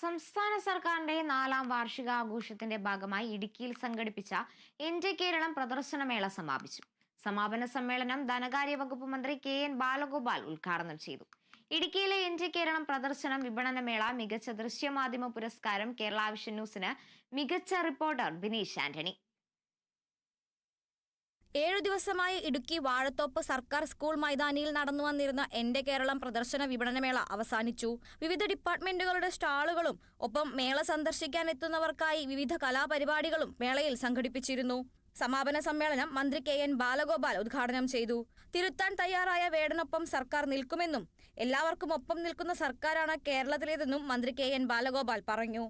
സംസ്ഥാന സർക്കാരിന്റെ 4ാം വാർഷികാഘോഷത്തിന്റെ ഭാഗമായി ഇടുക്കിയിൽ സംഘടിപ്പിച്ച എന്റെ കേരളം പ്രദർശനമേള സമാപിച്ചു. സമാപന സമ്മേളനം ധനകാര്യ വകുപ്പ് മന്ത്രി കെ.എൻ. ബാലഗോപാൽ ഉദ്ഘാടനം ചെയ്തു. ഇടുക്കിയിലെ എന്റെ കേരളം പ്രദർശനം വിപണനമേള മികച്ച ദൃശ്യമാധ്യമ പുരസ്കാരം കേരള വിഷൻ ന്യൂസിന് മികച്ച റിപ്പോർട്ടർ ബിനീഷ് ആന്റണി. 7 ദിവസമായി ഇടുക്കി വാഴത്തോപ്പ് സർക്കാർ സ്കൂൾ മൈതാനിയിൽ നടന്നു വന്നിരുന്ന എന്റെ കേരളം പ്രദർശന വിപണനമേള അവസാനിച്ചു. വിവിധ ഡിപ്പാർട്ട്മെന്റുകളുടെ സ്റ്റാളുകളും ഒപ്പം മേള സന്ദർശിക്കാൻ എത്തുന്നവർക്കായി വിവിധ കലാപരിപാടികളും മേളയിൽ സംഘടിപ്പിച്ചിരുന്നു. സമാപന സമ്മേളനം മന്ത്രി കെ.എൻ. ബാലഗോപാൽ ഉദ്ഘാടനം ചെയ്തു. തിരുത്താൻ തയ്യാറായ വേടനൊപ്പം സർക്കാർ നിൽക്കുമെന്നും എല്ലാവർക്കും ഒപ്പം നിൽക്കുന്ന സർക്കാരാണ് കേരളത്തിലേതെന്നും മന്ത്രി കെ.എൻ. ബാലഗോപാൽ പറഞ്ഞു.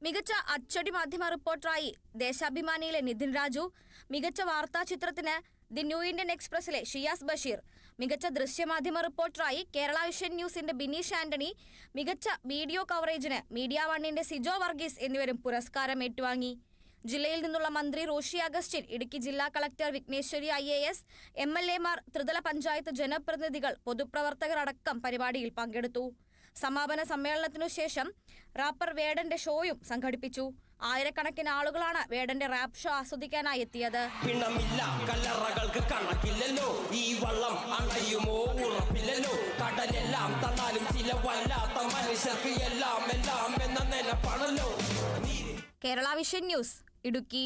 മികച്ച അച്ചടി മാധ്യമ റിപ്പോർട്ടറായി ദേശാഭിമാനിയിലെ നിതിൻ രാജു, മികച്ച വാർത്താ ചിത്രത്തിന് ദി ന്യൂ ഇന്ത്യൻ എക്സ്പ്രസിലെ ഷിയാസ് ബഷീർ, മികച്ച ദൃശ്യമാധ്യമ റിപ്പോർട്ടറായി കേരള വിഷൻ ന്യൂസിന്റെ ബിനീഷ് ആന്റണി, മികച്ച വീഡിയോ കവറേജിന് മീഡിയ വണ്ണിന്റെ സിജോ വർഗീസ് എന്നിവരും പുരസ്കാരം ഏറ്റുവാങ്ങി. ജില്ലയിൽ നിന്നുള്ള മന്ത്രി റോഷി അഗസ്റ്റിൻ, ഇടുക്കി ജില്ലാ കളക്ടർ വിഘ്നേശ്വരി IAS, MLA-മാർ, ത്രിതല പഞ്ചായത്ത് ജനപ്രതിനിധികൾ, പൊതുപ്രവർത്തകർ അടക്കം പരിപാടിയിൽ പങ്കെടുത്തു. സമാപന സമ്മേളനത്തിനു ശേഷം റാപ്പർ വേടന്റെ ഷോയും സംഘടിപ്പിച്ചു. ആയിരക്കണക്കിന് ആളുകളാണ് വേടന്റെ റാപ്പ് ഷോ ആസ്വദിക്കാനായി എത്തിയത്. പിണമില്ല കല്ലറകൾക്ക് കണക്കില്ലല്ലോ, ഈ വള്ളം അണയുമോ ഉറപ്പില്ലല്ലോ, കടലെല്ലാം തന്നാലും ചില വല്ലാത്ത മനുഷ്യർക്ക് എല്ലാം എല്ലാം എന്ന നിലപാടല്ലോ. Kerala vision news, Idukki.